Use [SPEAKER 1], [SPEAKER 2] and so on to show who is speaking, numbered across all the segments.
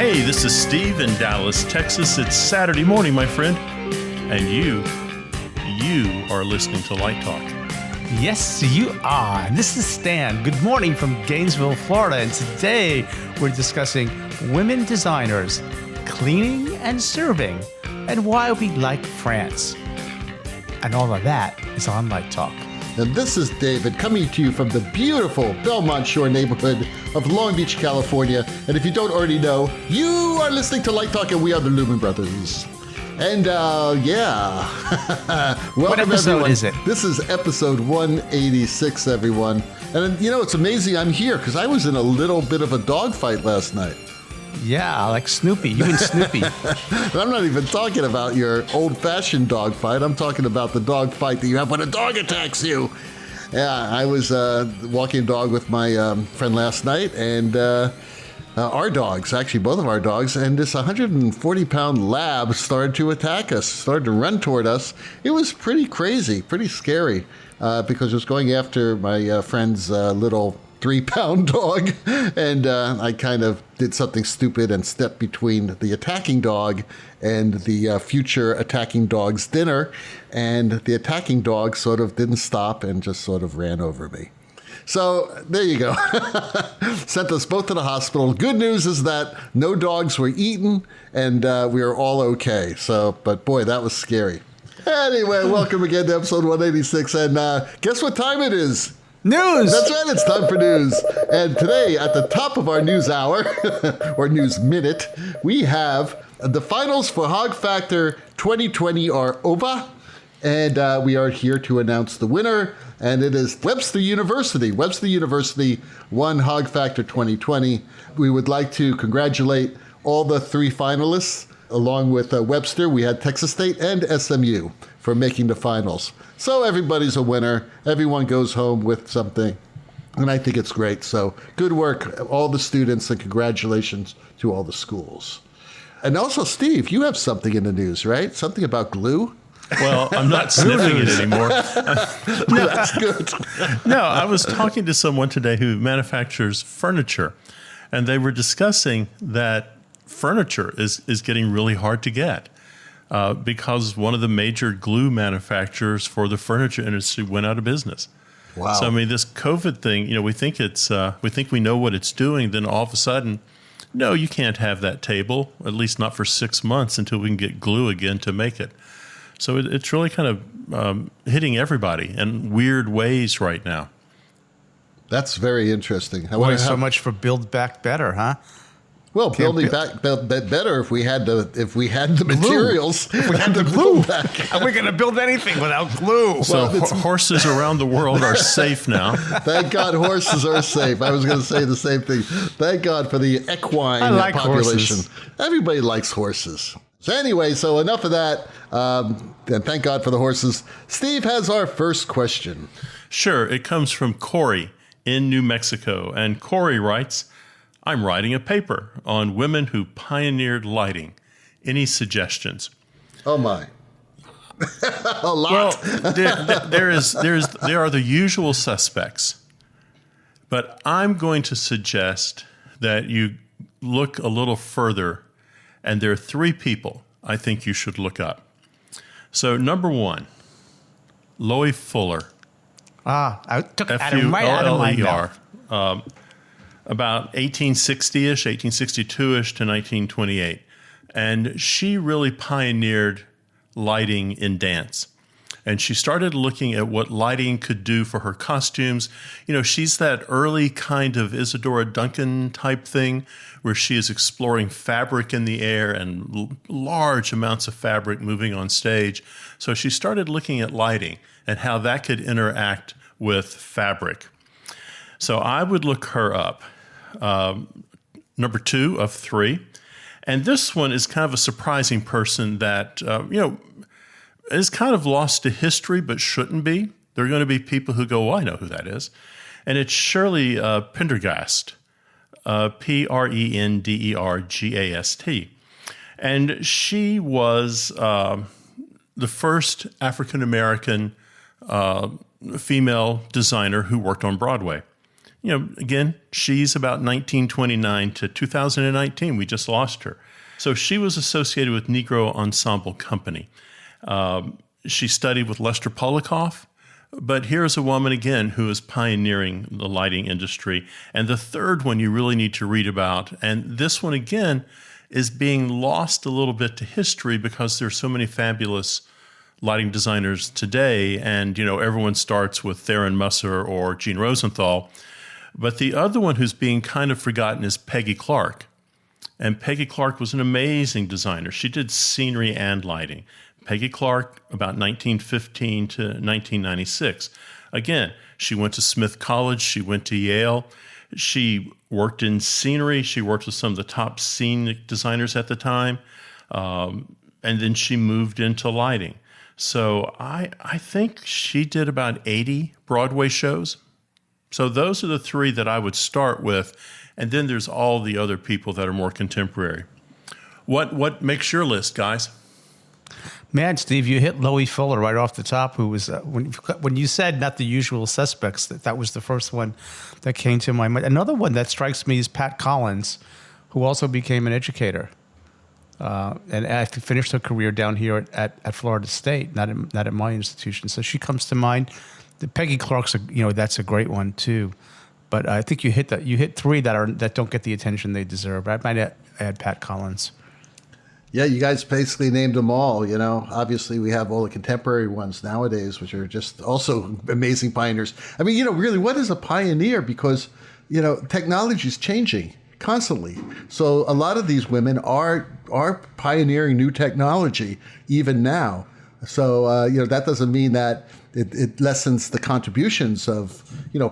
[SPEAKER 1] Hey, this is Steve in Dallas, Texas. It's Saturday morning, my friend. And you are listening to Light Talk.
[SPEAKER 2] Yes, you are. And this is Stan. Good morning from Gainesville, Florida. And today we're discussing women designers, cleaning and serving, and why we like France. And all of that is on Light Talk.
[SPEAKER 3] And this is David coming to you from the beautiful Belmont Shore neighborhood of Long Beach, California. And if you don't already know, you are listening to Light Talk, and we are the Lumen Brothers. And welcome,
[SPEAKER 2] what episode
[SPEAKER 3] everyone.
[SPEAKER 2] Is it?
[SPEAKER 3] This is episode 186, everyone. And you know, it's amazing I'm here because I was in a little bit of a dogfight last night.
[SPEAKER 2] Yeah, like Snoopy. You and Snoopy.
[SPEAKER 3] I'm not even talking about your old-fashioned dog fight. I'm talking about the dog fight that you have when a dog attacks you. Yeah, I was walking a dog with my friend last night, and our dogs, actually both of our dogs, and this 140-pound lab started to attack us, started to run toward us. It was pretty crazy, pretty scary, because it was going after my friend's little 3-pound dog, and I kind of did something stupid and stepped between the attacking dog and the future attacking dog's dinner, and the attacking dog sort of didn't stop and just sort of ran over me. So there you go. Sent us both to the hospital. Good news is that no dogs were eaten, and we are all okay. So, but boy, that was scary. Anyway, welcome again to episode 186, and guess what time it is?
[SPEAKER 2] News!
[SPEAKER 3] That's right, it's time for news. And today, at the top of our news hour, or news minute, we have the finals for Hog Factor 2020 are over. And we are here to announce the winner, and it is Webster University. Webster University won Hog Factor 2020. We would like to congratulate all the 3 finalists. Along with Webster, we had Texas State and SMU for making the finals. So everybody's a winner. Everyone goes home with something. And I think it's great. So good work, all the students, and congratulations to all the schools. And also, Steve, you have something in the news, right? Something about glue?
[SPEAKER 1] Well, I'm not sniffing it anymore.
[SPEAKER 3] No, that's good.
[SPEAKER 1] No, I was talking to someone today who manufactures furniture, and they were discussing that furniture is getting really hard to get because one of the major glue manufacturers for the furniture industry went out of business.
[SPEAKER 3] Wow.
[SPEAKER 1] So I mean, this COVID thing, you know, we think we know what it's doing, then all of a sudden, no, you can't have that table, at least not for 6 months until we can get glue again to make it. So it's really kind of hitting everybody in weird ways right now.
[SPEAKER 3] That's very interesting.
[SPEAKER 2] Boy, so much for Build Back Better, huh?
[SPEAKER 3] Well, building back better if we had the materials.
[SPEAKER 2] If we had the glue back. Are we going to build anything without glue?
[SPEAKER 1] So horses around the world are safe now.
[SPEAKER 3] Thank God horses are safe. I was going to say the same thing. Thank God for the equine population.
[SPEAKER 2] Horses.
[SPEAKER 3] Everybody likes horses. So anyway, so enough of that. And thank God for the horses. Steve has our first question.
[SPEAKER 1] Sure. It comes from Corey in New Mexico. And Corey writes, I'm writing a paper on women who pioneered lighting. Any suggestions?
[SPEAKER 3] Oh, my. A lot.
[SPEAKER 1] Well, there are the usual suspects. But I'm going to suggest that you look a little further. And there are 3 people I think you should look up. So number 1, Loie Fuller.
[SPEAKER 2] I took it right out of my mouth.
[SPEAKER 1] About 1860-ish, 1862-ish to 1928. And she really pioneered lighting in dance. And she started looking at what lighting could do for her costumes. You know, she's that early kind of Isadora Duncan type thing where she is exploring fabric in the air and large amounts of fabric moving on stage. So she started looking at lighting and how that could interact with fabric. So I would look her up. Number 2 of 3. And this one is kind of a surprising person that, is kind of lost to history, but shouldn't be. There are going to be people who go, well, I know who that is. And it's Shirley Pendergast, Prendergast. And she was the first African-American female designer who worked on Broadway. Again, she's about 1929 to 2019. We just lost her. So she was associated with Negro Ensemble Company. She studied with Lester Polikoff. But here's a woman, again, who is pioneering the lighting industry. And the third one you really need to read about, and this one, again, is being lost a little bit to history because there's so many fabulous lighting designers today. And, everyone starts with Theron Musser or Gene Rosenthal. But the other one who's being kind of forgotten is Peggy Clark. And Peggy Clark was an amazing designer. She did scenery and lighting. Peggy Clark, about 1915 to 1996. Again, she went to Smith College. She went to Yale. She worked in scenery. She worked with some of the top scenic designers at the time. And then she moved into lighting. So I think she did about 80 Broadway shows. So those are the three that I would start with. And then there's all the other people that are more contemporary. What makes your list, guys?
[SPEAKER 2] Man, Steve, you hit Loie Fuller right off the top, who was, when you said not the usual suspects, that was the first one that came to my mind. Another one that strikes me is Pat Collins, who also became an educator. And actually finished her career down here at Florida State, not at my institution. So she comes to mind. The Peggy Clark's, that's a great one too. But I think you hit three that don't get the attention they deserve. I might add Pat Collins.
[SPEAKER 3] Yeah, you guys basically named them all. Obviously we have all the contemporary ones nowadays, which are just also amazing pioneers. I mean, really, what is a pioneer? Because technology is changing constantly. So a lot of these women are pioneering new technology even now. So that doesn't mean that it lessens the contributions of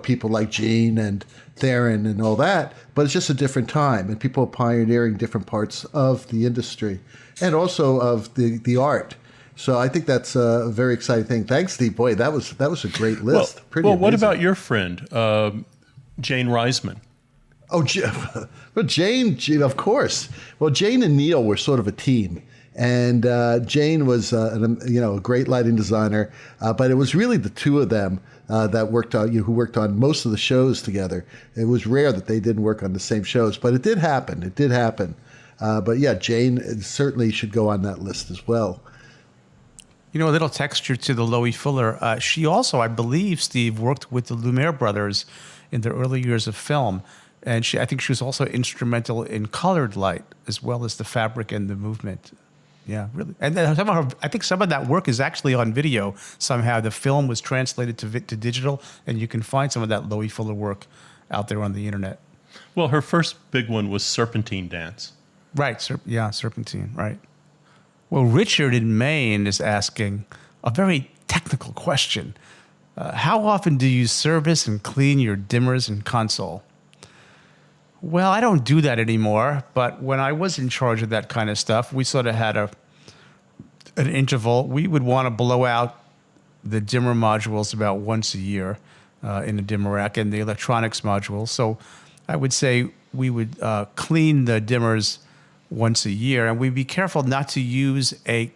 [SPEAKER 3] people like Gene and Theron and all that, but it's just a different time, and people are pioneering different parts of the industry and also of the art. So I think that's a very exciting thing. Thanks, Steve. Boy, that was a great list.
[SPEAKER 1] Well, what about your friend Jane Reisman?
[SPEAKER 3] Oh, well, Jane, of course. Well, Jane and Neil were sort of a team. And Jane was, a great lighting designer, but it was really the two of them that worked on, who worked on most of the shows together. It was rare that they didn't work on the same shows, but it did happen. But yeah, Jane certainly should go on that list as well.
[SPEAKER 2] A little texture to the Loie Fuller. She also, I believe, Steve, worked with the Lumen Brothers in the early years of film. And I think she was also instrumental in colored light as well as the fabric and the movement. Yeah, really. And then I think some of that work is actually on video somehow. The film was translated to digital, and you can find some of that Loie Fuller work out there on the internet.
[SPEAKER 1] Well, her first big one was Serpentine Dance.
[SPEAKER 2] Right. Serpentine. Right. Well, Richard in Maine is asking a very technical question. How often do you service and clean your dimmers and console? Well, I don't do that anymore, but when I was in charge of that kind of stuff, we sort of had an interval. We would want to blow out the dimmer modules about once a year in a dimmer rack and the electronics modules. So I would say we would clean the dimmers once a year, and we'd be careful not to use an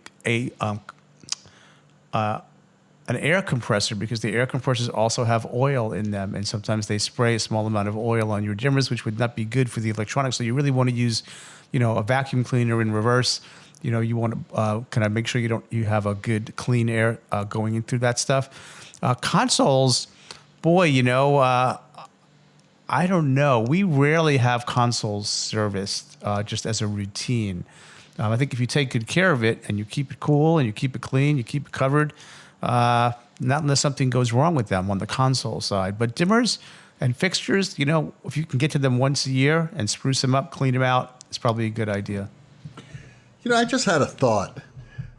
[SPEAKER 2] air compressor, because the air compressors also have oil in them, and sometimes they spray a small amount of oil on your dimmers, which would not be good for the electronics. So you really want to use, a vacuum cleaner in reverse. You want to kind of make sure you have a good clean air going in through that stuff. Consoles, boy, I don't know. We rarely have consoles serviced just as a routine. I think if you take good care of it and you keep it cool and you keep it clean, you keep it covered, not unless something goes wrong with them on the console side. But dimmers and fixtures, if you can get to them once a year and spruce them up, clean them out, it's probably a good idea.
[SPEAKER 3] I just had a thought.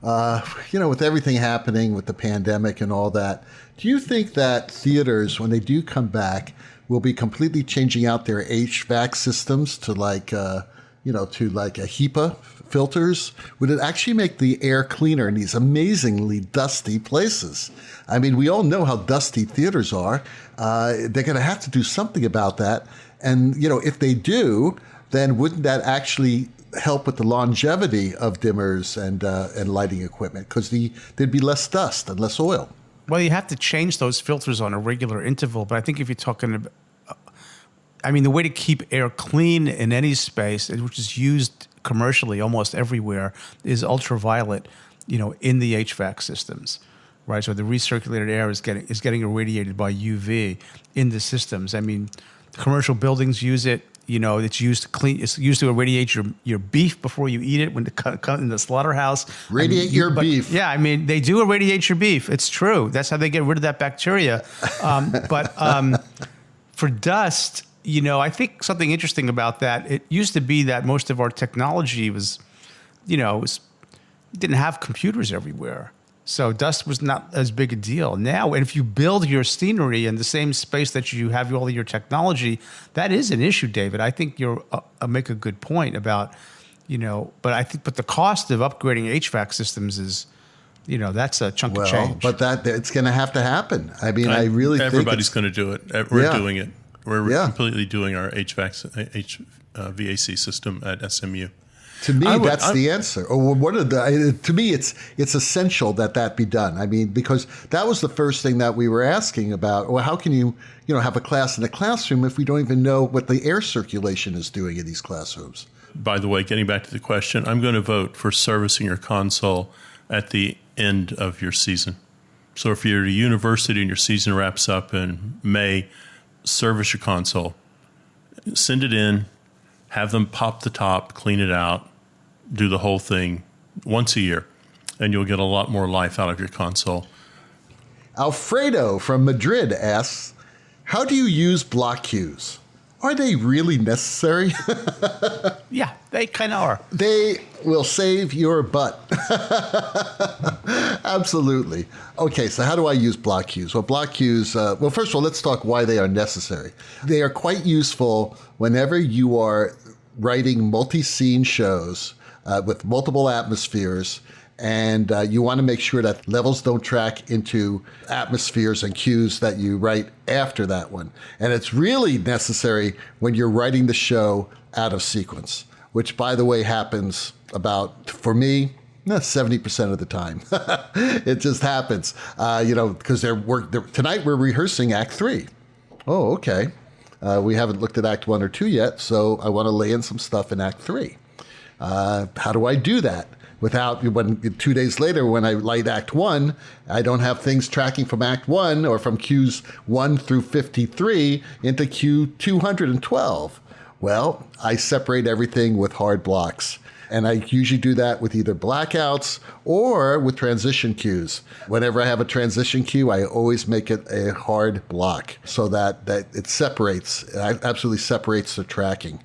[SPEAKER 3] With everything happening with the pandemic and all that, do you think that theaters, when they do come back, will be completely changing out their HVAC systems to like a HEPA filters? Would it actually make the air cleaner in these amazingly dusty places? I mean, we all know how dusty theaters are. They're going to have to do something about that. And, if they do, then wouldn't that actually help with the longevity of dimmers and lighting equipment? Because there'd be less dust and less oil.
[SPEAKER 2] Well, you have to change those filters on a regular interval. But I think if you're talking I mean, the way to keep air clean in any space, which is used commercially almost everywhere, is ultraviolet, in the HVAC systems, right? So the recirculated air is getting irradiated by UV in the systems. I mean, commercial buildings use it. It's used to clean. It's used to irradiate your beef before you eat it when it comes in the slaughterhouse.
[SPEAKER 3] Radiate your beef.
[SPEAKER 2] Yeah, I mean, they do irradiate your beef. It's true. That's how they get rid of that bacteria. But for dust, I think something interesting about that. It used to be that most of our technology was, didn't have computers everywhere. So dust was not as big a deal. Now, and if you build your scenery in the same space that you have all of your technology, that is an issue, David. I think you make a good point about, but the cost of upgrading HVAC systems is, that's a chunk of change.
[SPEAKER 3] But it's going to have to happen. I mean, I really think
[SPEAKER 1] everybody's going to do it. We're doing it. We're completely doing our HVAC system at SMU.
[SPEAKER 3] To me, that's the answer. Or to me, it's essential that be done. I mean, because that was the first thing that we were asking about. Well, how can you have a class in a classroom if we don't even know what the air circulation is doing in these classrooms?
[SPEAKER 1] By the way, getting back to the question, I'm going to vote for servicing your console at the end of your season. So if you're at a university and your season wraps up in May, service your console, send it in, have them pop the top, clean it out, do the whole thing once a year, and you'll get a lot more life out of your console.
[SPEAKER 3] Alfredo from Madrid asks, how do you use block cues? Are they really necessary?
[SPEAKER 2] Yeah, they kind of are.
[SPEAKER 3] They will save your butt. Absolutely. Okay, so how do I use block cues? Well, block cues, first of all, let's talk why they are necessary. They are quite useful whenever you are writing multi-scene shows with multiple atmospheres, and you want to make sure that levels don't track into atmospheres and cues that you write after that one. And it's really necessary when you're writing the show out of sequence, which, by the way, happens about, for me, 70% of the time. It just happens, because tonight we're rehearsing Act 3. Oh, okay. We haven't looked at Act 1 or 2 yet, so I want to lay in some stuff in Act 3. How do I do that? When 2 days later, when I light Act 1, I don't have things tracking from Act 1 or from cues 1 through 53 into cue 212. Well, I separate everything with hard blocks. And I usually do that with either blackouts or with transition cues. Whenever I have a transition cue, I always make it a hard block so that it separates, it absolutely separates the tracking.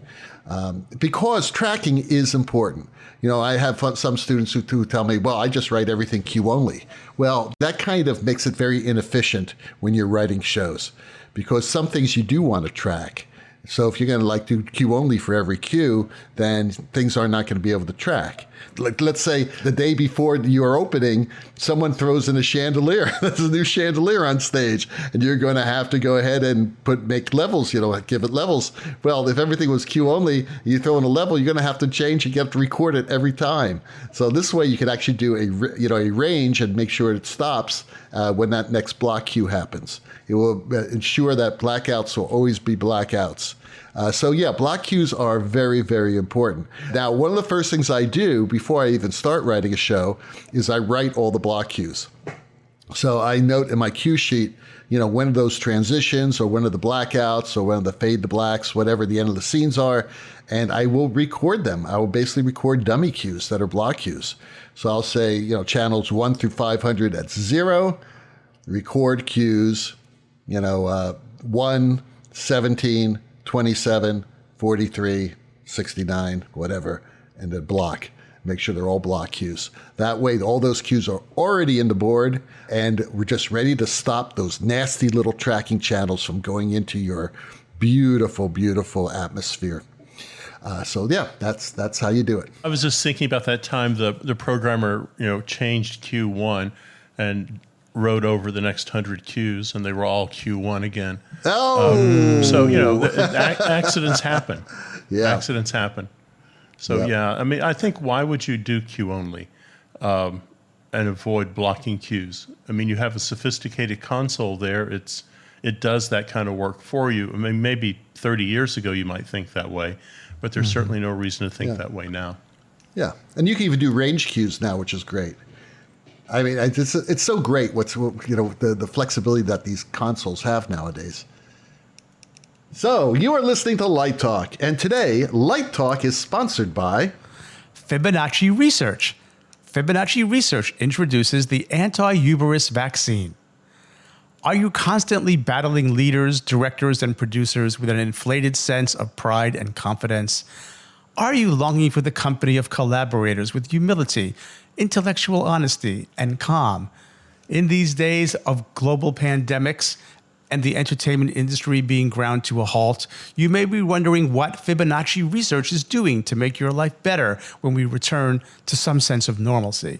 [SPEAKER 3] Because tracking is important. I have some students who tell me, well, I just write everything cue only. Well, that kind of makes it very inefficient when you're writing shows, because some things you do want to track. So if you're going to do cue only for every cue, then things are not going to be able to track. Let's say the day before your opening, someone throws in a chandelier. There's a new chandelier on stage, and you're going to have to go ahead and make levels, give it levels. Well, if everything was cue only, you throw in a level, you're going to have to change. You have to record it every time. So this way, you can actually do a range and make sure it stops when that next block cue happens. It will ensure that blackouts will always be blackouts. Block cues are very, very important. Now, one of the first things I do before I even start writing a show is I write all the block cues. So I note in my cue sheet, when are those transitions, or when are the blackouts, or when are the fade to blacks, whatever the end of the scenes are, and I will record them. I will basically record dummy cues that are block cues. So I'll say, channels 1 through 500 at 0, record cues, 1, 17, 27, 43, 69, whatever, and then block. Make sure they're all block cues. That way, all those cues are already in the board, and we're just ready to stop those nasty little tracking channels from going into your beautiful, beautiful atmosphere. That's how you do it.
[SPEAKER 1] I was just thinking about that time the programmer changed Q1 and wrote over the next 100 cues, and they were all Q1 again.
[SPEAKER 3] Oh,
[SPEAKER 1] accidents happen.
[SPEAKER 3] Yeah,
[SPEAKER 1] accidents happen. So I mean, I think why would you do cue only and avoid blocking cues? I mean, you have a sophisticated console there. It's it does that kind of work for you. I mean, maybe 30 years ago you might think that way, but there's certainly no reason to think that way now.
[SPEAKER 3] Yeah, and you can even do range cues now, which is great. I mean, it's so great the flexibility that these consoles have nowadays. So you are listening to Light Talk, and today Light Talk is sponsored by
[SPEAKER 2] Fibonacci Research. Fibonacci Research introduces the anti-hubris vaccine. Are you constantly battling leaders, directors, and producers with an inflated sense of pride and confidence? Are you longing for the company of collaborators with humility, intellectual honesty, and calm? In these days of global pandemics and the entertainment industry being ground to a halt, you may be wondering what Fibonacci Research is doing to make your life better when we return to some sense of normalcy.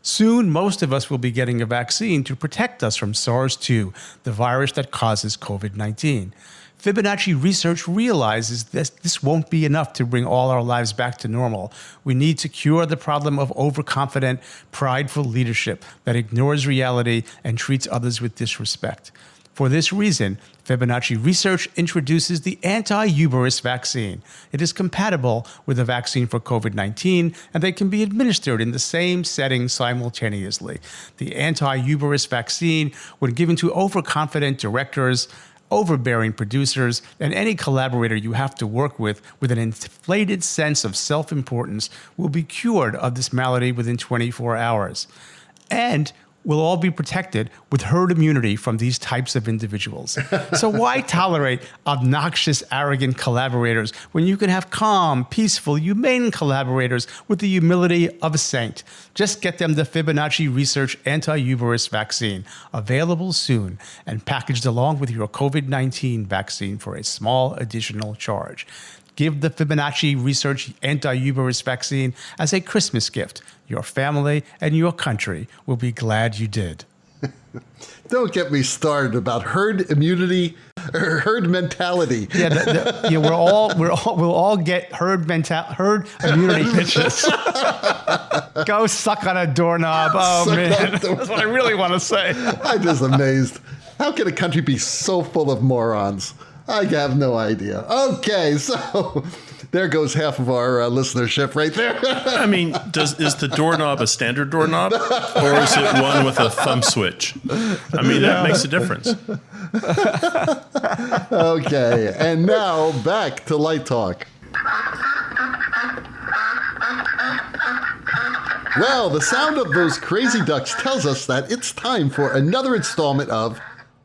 [SPEAKER 2] Soon, most of us will be getting a vaccine to protect us from SARS-2, the virus that causes COVID-19. Fibonacci Research realizes that this won't be enough to bring all our lives back to normal. We need to cure the problem of overconfident, prideful leadership that ignores reality and treats others with disrespect. For this reason, Fibonacci Research introduces the anti-hubris vaccine. It is compatible with a vaccine for COVID-19, and they can be administered in the same setting simultaneously. The anti-hubris vaccine, when given to overconfident directors, overbearing producers, and any collaborator you have to work with an inflated sense of self-importance, will be cured of this malady within 24 hours. And we'll all be protected with herd immunity from these types of individuals. So why tolerate obnoxious, arrogant collaborators when you can have calm, peaceful, humane collaborators with the humility of a saint? Just get them the Fibonacci Research anti-hubris vaccine, available soon and packaged along with your COVID-19 vaccine for a small additional charge. Give the Fibonacci Research anti-hubris vaccine as a Christmas gift. Your family and your country will be glad you did.
[SPEAKER 3] Don't get me started about herd immunity or herd mentality.
[SPEAKER 2] Yeah, we'll all get herd immunity pitches. Go suck on a doorknob. Oh man, that's what I really want to say.
[SPEAKER 3] I'm just amazed. How can a country be so full of morons? I have no idea. Okay, so there goes half of our listenership right there.
[SPEAKER 1] I mean, is the doorknob a standard doorknob, or is it one with a thumb switch? I mean, that makes a difference.
[SPEAKER 3] Okay, and now back to Light Talk. Well, the sound of those crazy ducks tells us that it's time for another installment of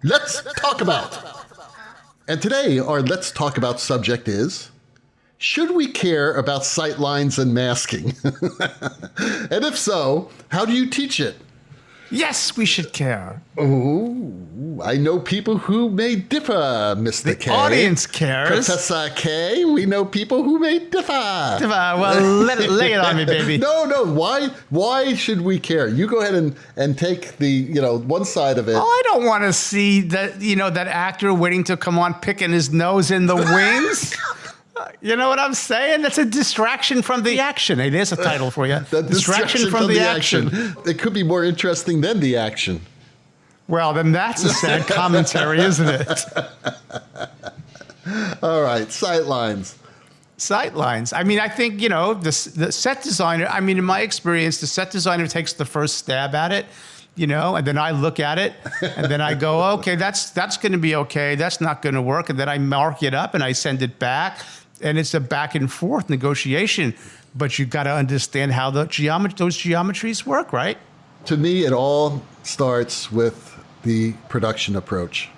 [SPEAKER 3] Let's Talk About. And today, our Let's Talk About subject is, should we care about sight lines and masking? And if so, how do you teach it?
[SPEAKER 2] Yes, we should care.
[SPEAKER 3] Oh, I know people who may differ, Mr. K.
[SPEAKER 2] The audience cares.
[SPEAKER 3] Professor K, we know people who may differ.
[SPEAKER 2] Well, lay it on me, baby.
[SPEAKER 3] No. Why should we care? You go ahead and take the, one side of it.
[SPEAKER 2] Oh, I don't want to see that actor waiting to come on picking his nose in the wings. You know what I'm saying? That's a distraction from the action. Hey, there's a title for you.
[SPEAKER 3] Distraction from the action. It could be more interesting than the action.
[SPEAKER 2] Well, then that's a sad commentary, isn't it?
[SPEAKER 3] All right, sight lines.
[SPEAKER 2] Sight lines. I mean, I think, the set designer, in my experience, the set designer takes the first stab at it, and then I look at it, and then I go, okay, that's going to be okay. That's not going to work. And then I mark it up and I send it back. And it's a back and forth negotiation, but you've got to understand how those geometries work, right?
[SPEAKER 3] To me, it all starts with the production approach.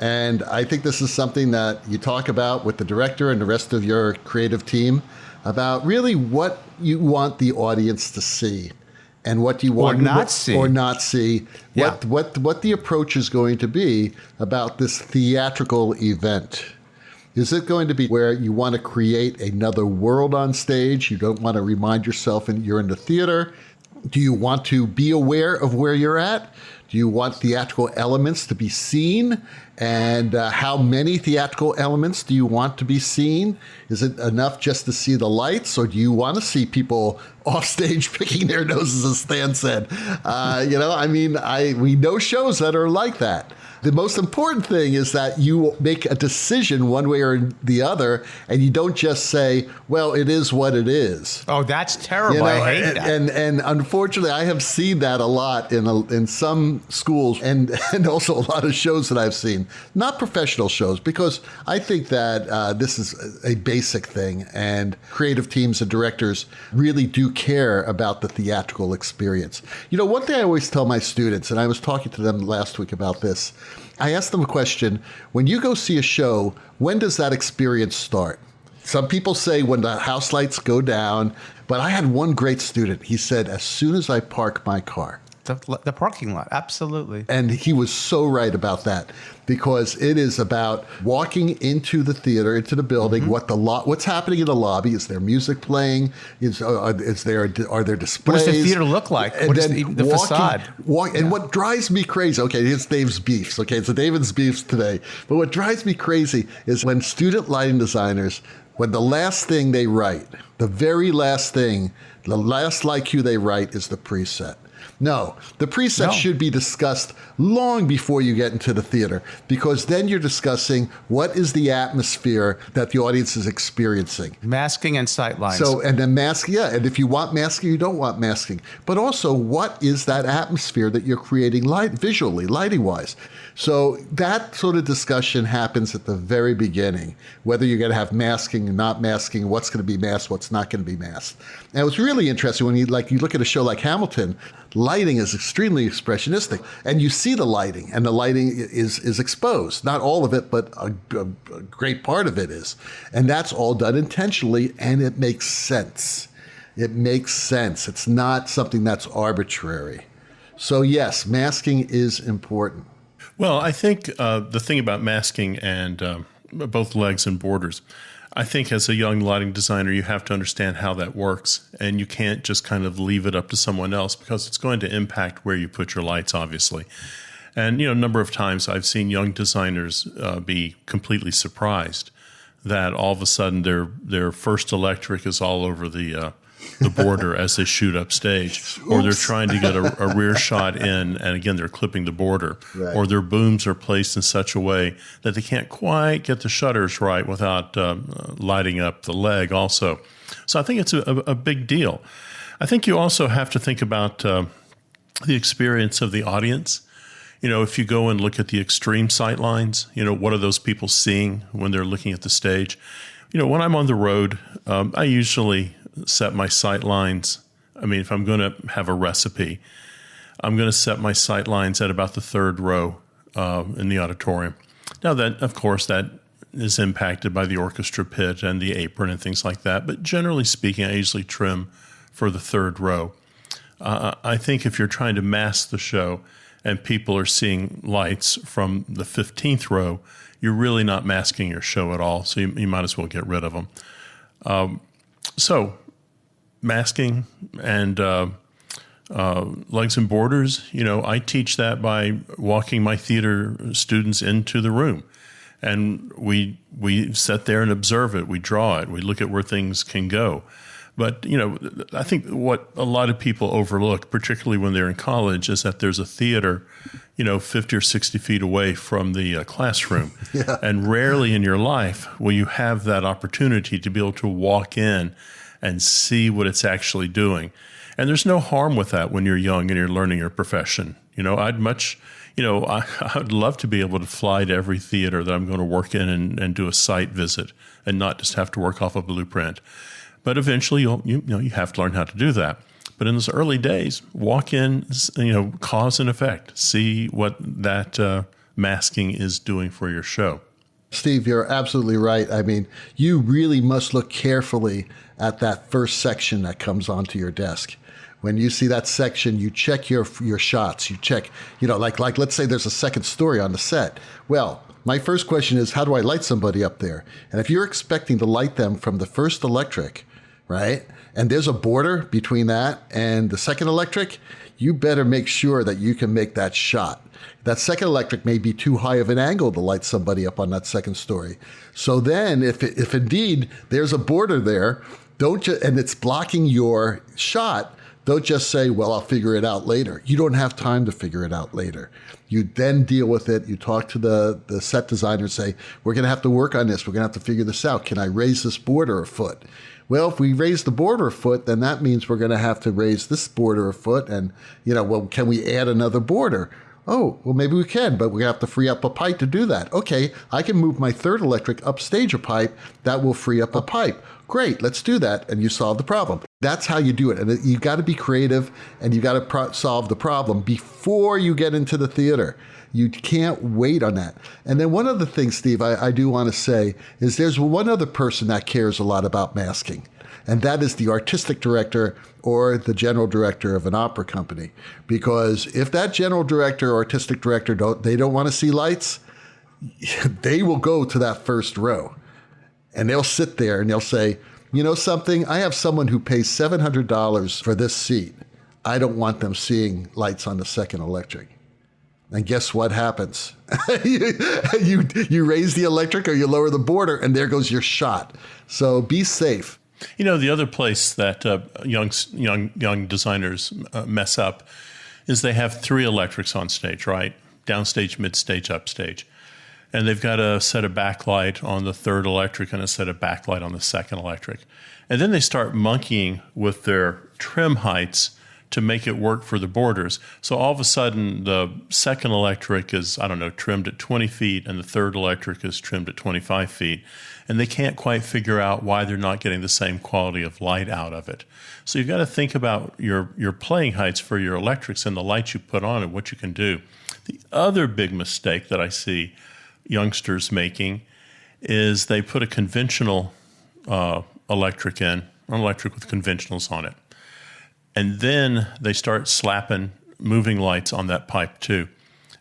[SPEAKER 3] And I think this is something that you talk about with the director and the rest of your creative team about really what you want the audience to see and what you want
[SPEAKER 2] or not see.
[SPEAKER 3] Yeah. What the approach is going to be about this theatrical event. Is it going to be where you want to create another world on stage? You don't want to remind yourself you're in the theater? Do you want to be aware of where you're at? Do you want theatrical elements to be seen? And how many theatrical elements do you want to be seen? Is it enough just to see the lights, or do you want to see people off stage picking their noses, as Stan said? We know shows that are like that. The most important thing is that you make a decision one way or the other, and you don't just say, well, it is what it is.
[SPEAKER 2] Oh, that's terrible. I hate that.
[SPEAKER 3] And unfortunately, I have seen that a lot in some schools and also a lot of shows that I've seen. Not professional shows, because I think that this is a basic thing, and creative teams and directors really do care about the theatrical experience. One thing I always tell my students, and I was talking to them last week about this, I asked them a question: when you go see a show, when does that experience start? Some people say when the house lights go down, but I had one great student. He said, as soon as I park my car.
[SPEAKER 2] The parking lot, absolutely.
[SPEAKER 3] And he was so right about that, because it is about walking into the theater, into the building. What's happening in the lobby? Is there music playing? Are there displays?
[SPEAKER 2] What does the theater look like?
[SPEAKER 3] And
[SPEAKER 2] what is the facade?
[SPEAKER 3] And what drives me crazy? Okay, it's Dave's beefs. Okay, it's a David's beefs today. But what drives me crazy is when student lighting designers, when the last thing they write, the very last thing, the last light cue they write is the preset. No, the preset should be discussed long before you get into the theater, because then you're discussing what is the atmosphere that the audience is experiencing.
[SPEAKER 2] Masking and sight lines.
[SPEAKER 3] So, and then masking, and if you want masking, you don't want masking. But also, what is that atmosphere that you're creating visually, lighting-wise? So that sort of discussion happens at the very beginning, whether you're going to have masking and not masking, what's going to be masked, what's not going to be masked. And it was really interesting when you look at a show like Hamilton. Lighting is extremely expressionistic, and you see the lighting, and the lighting is exposed. Not all of it, but a great part of it is. And that's all done intentionally, and it makes sense. It makes sense. It's not something that's arbitrary. So yes, masking is important.
[SPEAKER 1] Well, I think the thing about masking and both legs and borders, I think as a young lighting designer, you have to understand how that works, and you can't just kind of leave it up to someone else, because it's going to impact where you put your lights, obviously. And, a number of times I've seen young designers be completely surprised that all of a sudden their first electric is all over the border as they shoot up stage, or they're trying to get a rear shot in, and again, they're clipping the border, or their booms are placed in such a way that they can't quite get the shutters right without lighting up the leg also. So I think it's a big deal. I think you also have to think about the experience of the audience. If you go and look at the extreme sight lines, what are those people seeing when they're looking at the stage? When I'm on the road, I usually set my sight lines. I mean, if I'm going to have a recipe, I'm going to set my sight lines at about the third row in the auditorium. Now, that, of course, that is impacted by the orchestra pit and the apron and things like that. But generally speaking, I usually trim for the third row. I think if you're trying to mask the show and people are seeing lights from the 15th row, you're really not masking your show at all. So you might as well get rid of them. So masking and legs and borders, I teach that by walking my theater students into the room. And we sit there and observe it. We draw it. We look at where things can go. But, I think what a lot of people overlook, particularly when they're in college, is that there's a theater, 50 or 60 feet away from the classroom. Yeah. And rarely in your life will you have that opportunity to be able to walk in and see what it's actually doing. And there's no harm with that when you're young and you're learning your profession. I'd much, I'd love to be able to fly to every theater that I'm going to work in and do a site visit and not just have to work off a blueprint. But eventually you have to learn how to do that. But in those early days, walk in, cause and effect, see what that masking is doing for your show.
[SPEAKER 3] Steve, you're absolutely right. I mean, you really must look carefully at that first section that comes onto your desk. When you see that section, you check your shots. You check, like let's say there's a second story on the set. Well, my first question is, how do I light somebody up there? And if you're expecting to light them from the first electric, right? And there's a border between that and the second electric, you better make sure that you can make that shot. That second electric may be too high of an angle to light somebody up on that second story. So then if indeed there's a border there, and it's blocking your shot, don't just say, well, I'll figure it out later. You don't have time to figure it out later. You then deal with it. You talk to the set designer, say, we're going to have to work on this. We're going to have to figure this out. Can I raise this border a foot? Well, if we raise the border a foot, then that means we're going to have to raise this border a foot. And, well, can we add another border? Oh, well, maybe we can, but we have to free up a pipe to do that. Okay, I can move my third electric upstage a pipe. That will free up a pipe. Great, let's do that. And you solve the problem. That's how you do it. And you got to be creative, and you got to solve the problem before you get into the theater. You can't wait on that. And then one other thing, Steve, I do want to say is there's one other person that cares a lot about masking, and that is the artistic director or the general director of an opera company. Because if that general director or artistic director don't want to see lights, they will go to that first row. And they'll sit there and they'll say, you know something, I have someone who pays $700 for this seat. I don't want them seeing lights on the second electric. And guess what happens? you raise the electric or you lower the border, and there goes your shot. So be safe.
[SPEAKER 1] The other place that young designers mess up is they have 3 electrics on stage, right? Downstage, midstage, upstage. And they've got a set of backlight on the third electric and a set of backlight on the second electric. And then they start monkeying with their trim heights to make it work for the borders. So all of a sudden, the second electric is, trimmed at 20 feet, and the third electric is trimmed at 25 feet. And they can't quite figure out why they're not getting the same quality of light out of it. So you've got to think about your playing heights for your electrics and the lights you put on and what you can do. The other big mistake that I see youngsters making is they put a conventional electric in, an electric with conventionals on it. And then they start slapping moving lights on that pipe too.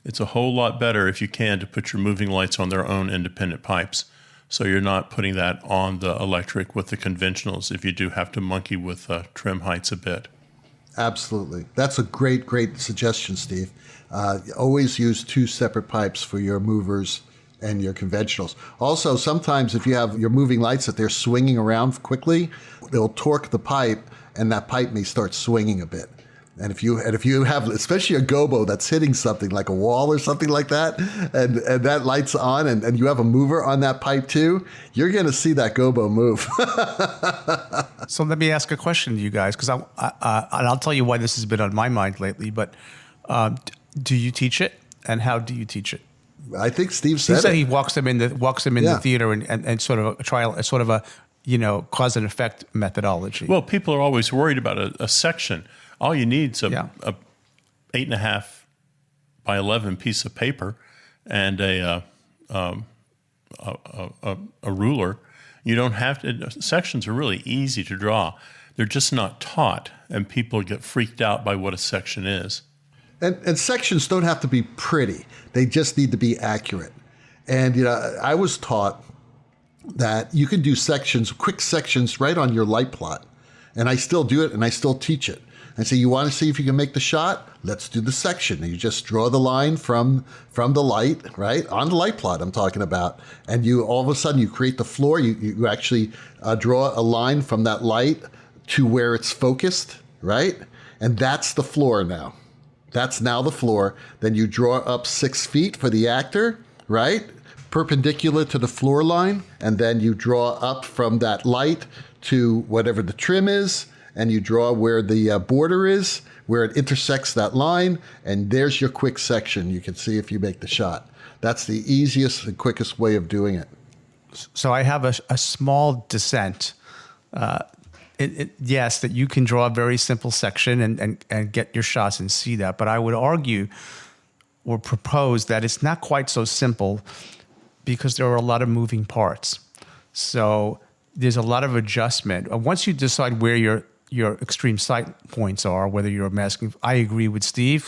[SPEAKER 1] It's a whole lot better if you can to put your moving lights on their own independent pipes. So you're not putting that on the electric with the conventionals if you do have to monkey with trim heights a bit.
[SPEAKER 3] Absolutely. That's a great, great suggestion, Steve. Always use 2 separate pipes for your movers and your conventionals. Also, sometimes if you have your moving lights that they're swinging around quickly, they'll torque the pipe, and that pipe may start swinging a bit. And if you have, especially a gobo that's hitting something like a wall or something like that, and that light's on, and you have a mover on that pipe too, you're going to see that gobo move.
[SPEAKER 2] So let me ask a question to you guys, because and I'll tell you why this has been on my mind lately. But do you teach it, and how do you teach it?
[SPEAKER 3] I think Steve said it.
[SPEAKER 2] He walks them in the theater and sort of a trial, sort of a cause and effect methodology.
[SPEAKER 1] Well, people are always worried about a section. All you need is a 8.5 by 11 piece of paper and a ruler. You don't have to. Sections are really easy to draw. They're just not taught, and people get freaked out by what a section is.
[SPEAKER 3] And sections don't have to be pretty. They just need to be accurate. And I was taught that you can do quick sections right on your light plot. And I still do it, and I still teach it. I say, you want to see if you can make the shot? Let's do the section. And you just draw the line from the light, right? On the light plot I'm talking about. And you all of a sudden you create the floor. You actually draw a line from that light to where it's focused, right? And that's the floor now. That's now the floor. Then you draw up 6 feet for the actor, right? Perpendicular to the floor line. And then you draw up from that light to whatever the trim is. And you draw where the border is, where it intersects that line. And there's your quick section. You can see if you make the shot. That's the easiest and quickest way of doing it.
[SPEAKER 2] So I have a small dissent. Yes, that you can draw a very simple section and get your shots and see that. But I would argue or propose that it's not quite so simple because there are a lot of moving parts. So there's a lot of adjustment. Once you decide where your extreme sight points are, whether you're masking, I agree with Steve,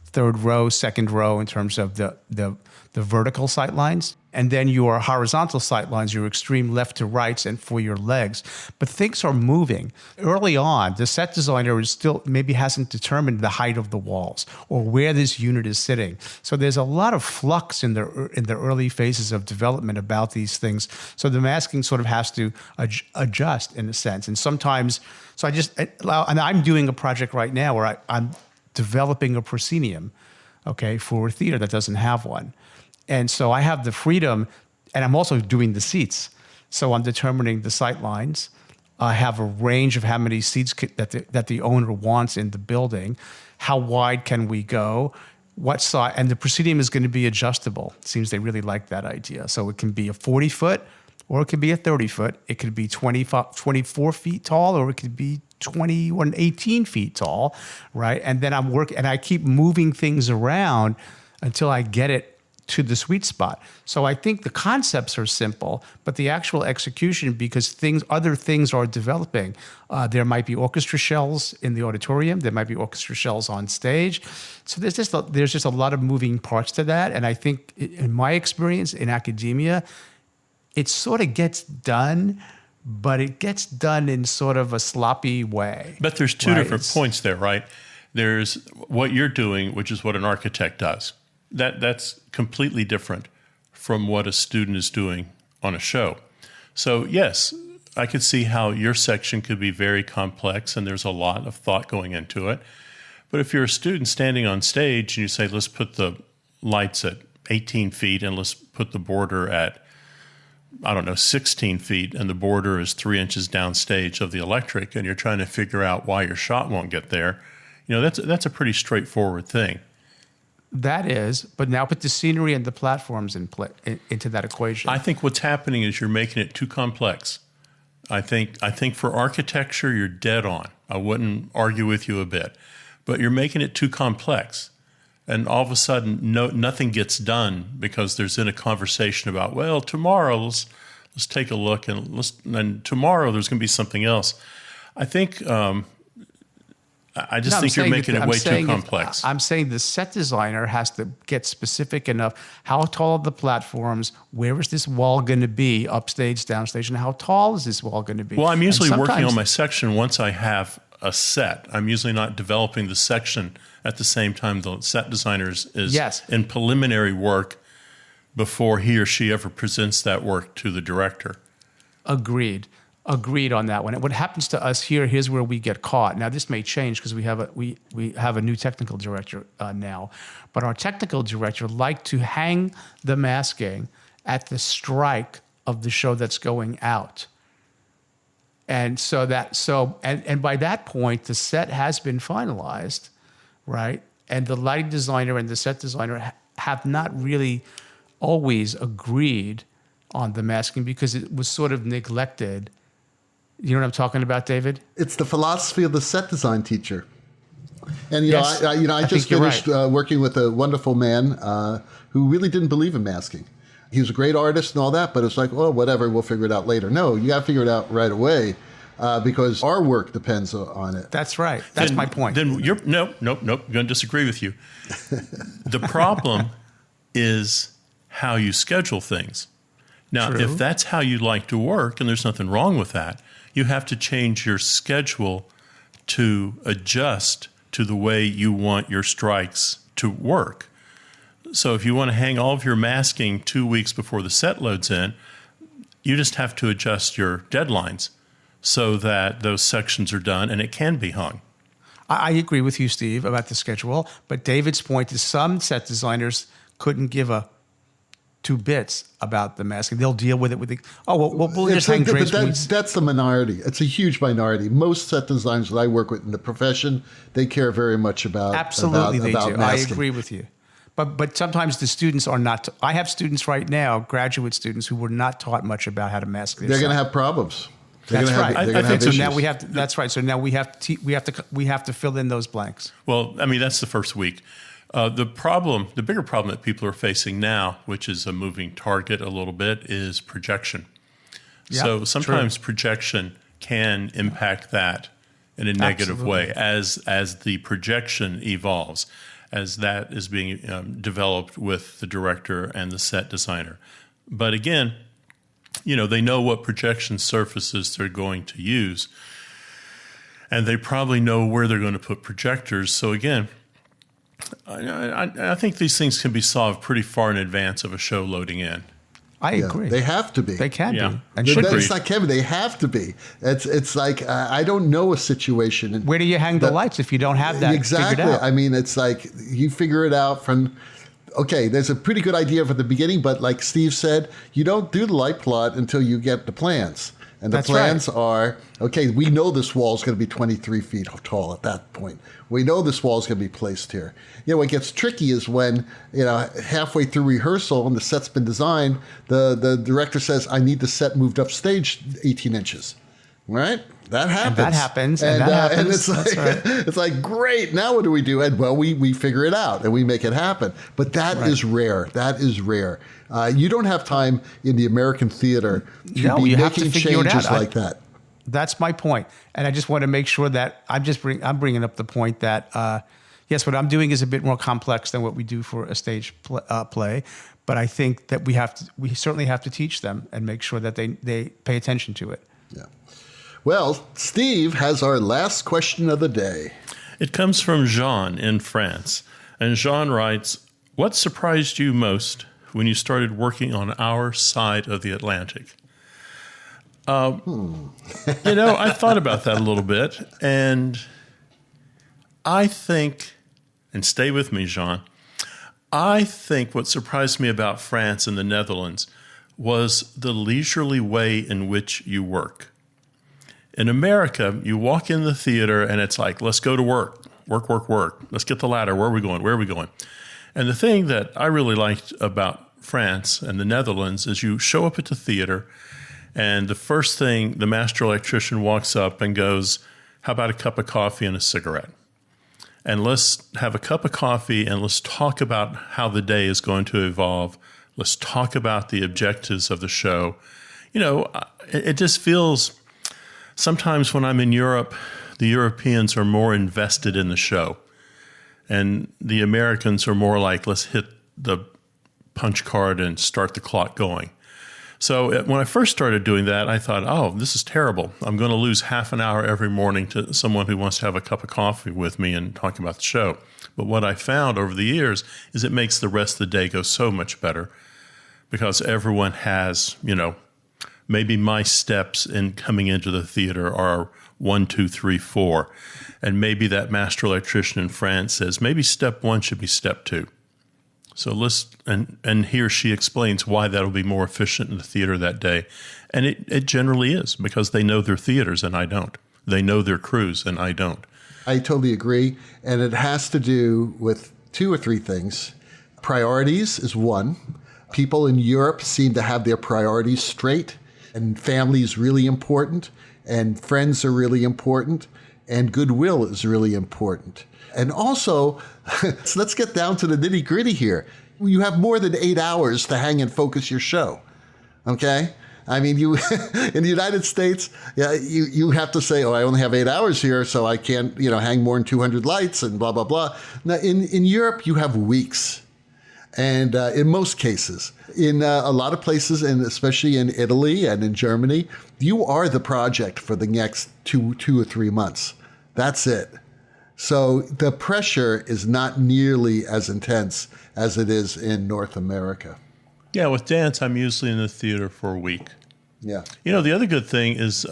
[SPEAKER 2] third row, second row in terms of the vertical sight lines. And then your horizontal sight lines, your extreme left to rights, and for your legs. But things are moving. Early on, the set designer is still maybe hasn't determined the height of the walls or where this unit is sitting. So there's a lot of flux in the early phases of development about these things. So the masking sort of has to adjust in a sense. And sometimes, and I'm doing a project right now where I'm developing a proscenium, okay, for a theater that doesn't have one. And so I have the freedom, and I'm also doing the seats. So I'm determining the sight lines. I have a range of how many seats that the owner wants in the building. How wide can we go? What size? And the proscenium is going to be adjustable. It seems they really like that idea. So it can be a 40-foot, or it could be a 30-foot. It could be 24 feet tall, or it could be 18 feet tall, right? And then I keep moving things around until I get it to the sweet spot. So I think the concepts are simple, but the actual execution, because other things are developing. There might be orchestra shells in the auditorium. There might be orchestra shells on stage. So there's just a lot of moving parts to that. And I think, in my experience in academia, it sort of gets done, but it gets done in sort of a sloppy way.
[SPEAKER 1] But there's two different points there, right? There's what you're doing, which is what an architect does. That's completely different from what a student is doing on a show. So yes, I could see how your section could be very complex and there's a lot of thought going into it. But if you're a student standing on stage and you say, let's put the lights at 18 feet and let's put the border at, 16 feet, and the border is 3 inches downstage of the electric, and you're trying to figure out why your shot won't get there, that's a pretty straightforward thing.
[SPEAKER 2] That is, but now put the scenery and the platforms into that equation.
[SPEAKER 1] I think what's happening is you're making it too complex. I think for architecture, you're dead on. I wouldn't argue with you a bit. But you're making it too complex. And all of a sudden, nothing gets done because there's in a conversation about, well, tomorrow, let's take a look, and tomorrow there's going to be something else. I think... I just think you're making it way too complex.
[SPEAKER 2] I'm saying the set designer has to get specific enough. How tall are the platforms? Where is this wall going to be, upstage, downstage? And how tall is this wall going to be?
[SPEAKER 1] Well, I'm usually working on my section once I have a set. I'm usually not developing the section at the same time the set designer is in preliminary work before he or she ever presents that work to the director.
[SPEAKER 2] Agreed on that one. And what happens to us here's where we get caught. Now, this may change because we have a new technical director now. But our technical director liked to hang the masking at the strike of the show that's going out. And and by that point, the set has been finalized, right? And the lighting designer and the set designer have not really always agreed on the masking because it was sort of neglected. You know what I'm talking about, David?
[SPEAKER 3] It's the philosophy of the set design teacher. And
[SPEAKER 2] Yes,
[SPEAKER 3] I just finished working with a wonderful man who really didn't believe in masking. He was a great artist and all that, but it's like, oh, whatever, we'll figure it out later. No, you got to figure it out right away because our work depends on it.
[SPEAKER 2] That's right. That's my point.
[SPEAKER 1] Then nope. I'm going to disagree with you. The problem is how you schedule things. Now,
[SPEAKER 2] True.
[SPEAKER 1] if that's how you like to work, and there's nothing wrong with that, you have to change your schedule to adjust to the way you want your strikes to work. So if you want to hang all of your masking 2 weeks before the set loads in, you just have to adjust your deadlines so that those sections are done and it can be hung.
[SPEAKER 2] I agree with you, Steve, about the schedule. But David's point is some set designers couldn't give a two bits about the masking. They'll deal with it with we'll just hang drapes.
[SPEAKER 3] But that's the minority. It's a huge minority. Most set designers that I work with in the profession, they care very much about
[SPEAKER 2] Absolutely, they do.
[SPEAKER 3] masking.
[SPEAKER 2] I agree with you. But sometimes the students are not. I have students right now, graduate students, who were not taught much about how to mask this.
[SPEAKER 3] They're going to have problems.
[SPEAKER 2] That's right.
[SPEAKER 3] I think so.
[SPEAKER 2] Now we have to. That's right. So now we have to fill in those blanks.
[SPEAKER 1] Well, I mean that's the first week. The bigger problem that people are facing now, which is a moving target a little bit, is projection.
[SPEAKER 2] Yep,
[SPEAKER 1] so sometimes
[SPEAKER 2] true.
[SPEAKER 1] projection can impact that in a negative way as the projection evolves, as that is being developed with the director and the set designer. But again, they know what projection surfaces they're going to use, and they probably know where they're going to put projectors. So again, I think these things can be solved pretty far in advance of a show loading in.
[SPEAKER 2] I agree.
[SPEAKER 3] They have to be.
[SPEAKER 2] They can
[SPEAKER 1] Yeah.
[SPEAKER 2] be. And should be.
[SPEAKER 3] It's not Kevin. They have to be. It's like I don't know a situation.
[SPEAKER 2] Where do you hang the lights if you don't have that
[SPEAKER 3] exactly?
[SPEAKER 2] figured out?
[SPEAKER 3] I mean, it's like you figure it out from. Okay, there's a pretty good idea from the beginning, but like Steve said, you don't do the light plot until you get the plans. And the plans are, okay, we know this wall is going to be 23 feet tall at that point. We know this wall is going to be placed here. What gets tricky is when, halfway through rehearsal and the set's been designed, the director says, I need the set moved up stage 18 inches. Right? That happens. And it's like, it's like, great, now what do we do? And well, we figure it out and we make it happen. But that is rare. That is rare. You don't have time in the American theater to be making changes like that.
[SPEAKER 2] That's my point. And I just want to make sure that I'm bringing up the point that, yes, what I'm doing is a bit more complex than what we do for a stage play. But I think that we certainly have to teach them and make sure that they pay attention to it.
[SPEAKER 3] Yeah. Well, Steve has our last question of the day.
[SPEAKER 1] It comes from Jean in France. And Jean writes, what surprised you most when you started working on our side of the Atlantic? I thought about that a little bit. And I think, and stay with me, Jean, I think what surprised me about France and the Netherlands was the leisurely way in which you work. In America, you walk in the theater and it's like, let's go to work. Work. Let's get the ladder. Where are we going? And the thing that I really liked about France and the Netherlands is you show up at the theater and the first thing, the master electrician walks up and goes, how about a cup of coffee and a cigarette? And let's have a cup of coffee and let's talk about how the day is going to evolve. Let's talk about the objectives of the show. It just feels... Sometimes when I'm in Europe, the Europeans are more invested in the show. And the Americans are more like, let's hit the punch card and start the clock going. So when I first started doing that, I thought, oh, this is terrible. I'm going to lose half an hour every morning to someone who wants to have a cup of coffee with me and talk about the show. But what I found over the years is it makes the rest of the day go so much better because everyone has, maybe my steps in coming into the theater are 1, 2, 3, 4. And maybe that master electrician in France says, maybe step 1 should be step 2. So and here she explains why that'll be more efficient in the theater that day. And it generally is because they know their theaters and I don't. They know their crews and I don't.
[SPEAKER 3] I totally agree. And it has to do with 2 or 3 things. Priorities is one. People in Europe seem to have their priorities straight. And family is really important, and friends are really important, and goodwill is really important. And also, so let's get down to the nitty gritty here. You have more than 8 hours to hang and focus your show, okay? I mean, you in the United States, you have to say, oh, I only have 8 hours here, so I can't, hang more than 200 lights and blah, blah, blah. Now, in Europe, you have weeks. And in most cases, in a lot of places, and especially in Italy and in Germany, you are the project for the next two or 3 months. That's it. So the pressure is not nearly as intense as it is in North America.
[SPEAKER 1] Yeah, with dance, I'm usually in the theater for a week.
[SPEAKER 3] Yeah.
[SPEAKER 1] The other good thing is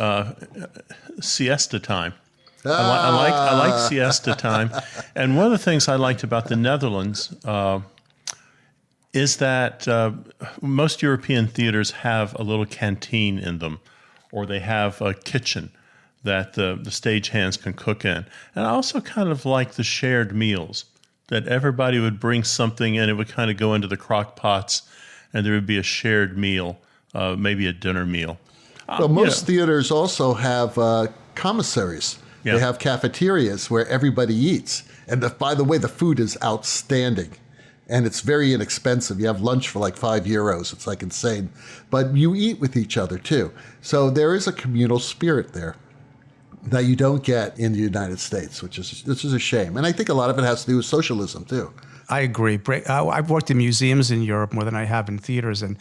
[SPEAKER 1] siesta time. I like siesta time. And one of the things I liked about the Netherlands is that most European theaters have a little canteen in them, or they have a kitchen that the stagehands can cook in. And I also kind of like the shared meals, that everybody would bring something and it would kind of go into the crock pots and there would be a shared meal, maybe a dinner meal.
[SPEAKER 3] Well, most theaters also have commissaries. Yeah. They have cafeterias where everybody eats. And by the way, the food is outstanding. And it's very inexpensive. You have lunch for like €5. It's like insane. But you eat with each other too. So there is a communal spirit there. that you don't get in the United States, which is a shame. And I think a lot of it has to do with socialism, too.
[SPEAKER 2] I agree. I've worked in museums in Europe more than I have in theaters, and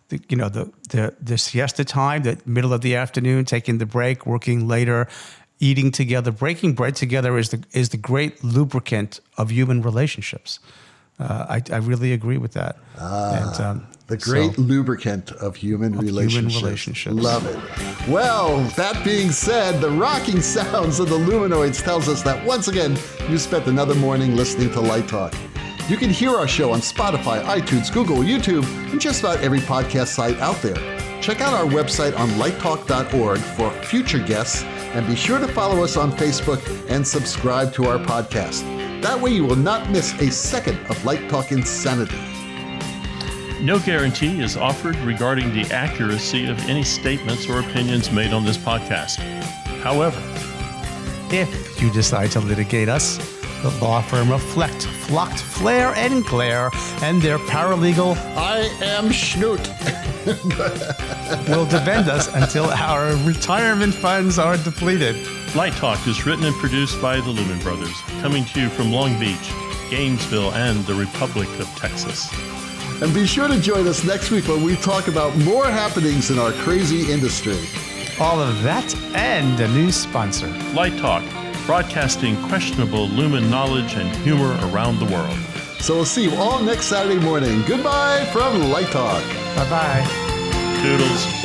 [SPEAKER 2] the siesta time, the middle of the afternoon, taking the break, working later, eating together, breaking bread together is the great lubricant of human relationships. I really agree with that.
[SPEAKER 3] The great lubricant of human relationships. Love it. Well, that being said, the rocking sounds of the Luminoids tells us that once again, you spent another morning listening to Light Talk. You can hear our show on Spotify, iTunes, Google, YouTube, and just about every podcast site out there. Check out our website on lighttalk.org for future guests, and be sure to follow us on Facebook and subscribe to our podcast. That way you will not miss a second of Light Talk insanity.
[SPEAKER 1] No guarantee is offered regarding the accuracy of any statements or opinions made on this podcast. However,
[SPEAKER 2] if you decide to litigate us, the law firm of Flocked, Flair, and Claire, and their paralegal,
[SPEAKER 3] I am Schnoot,
[SPEAKER 2] will defend us until our retirement funds are depleted.
[SPEAKER 1] Light Talk is written and produced by the Lumen Brothers, coming to you from Long Beach, Gainesville, and the Republic of Texas.
[SPEAKER 3] And be sure to join us next week when we talk about more happenings in our crazy industry.
[SPEAKER 2] All of that and a new sponsor.
[SPEAKER 1] Light Talk, broadcasting questionable Lumen knowledge and humor around the world.
[SPEAKER 3] So we'll see you all next Saturday morning. Goodbye from Light Talk.
[SPEAKER 2] Bye-bye.
[SPEAKER 1] Toodles.